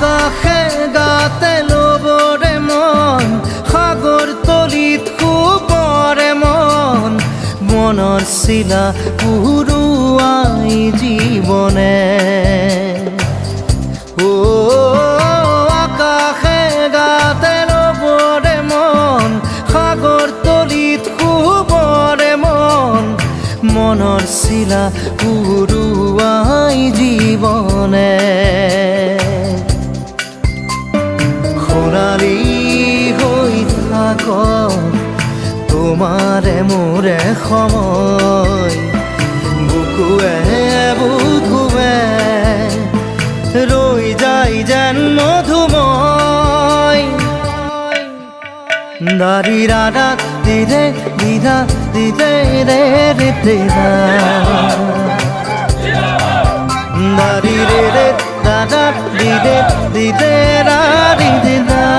আকাশে গাতে ল'বৰে মন সাগৰ তলিত শুবৰে মন মনৰ চিলা উৰুৱাই জীৱনে আকাশে গাতে ল'বৰে মন সাগৰ তলিত শুবৰে মন মনৰ চিলা উৰুৱাই জীৱনে খৰালি হৈ থাক তোমাৰে মোৰে সময় বুকুৱে বুকুৱে ৰৈ যায় যেন মধুময় দাৰি ৰাধা দিদে দিদা দিদে ৰে ৰে দিদা দাৰি ৰে ৰে দাদা দিদে দিদে ৰা দিদা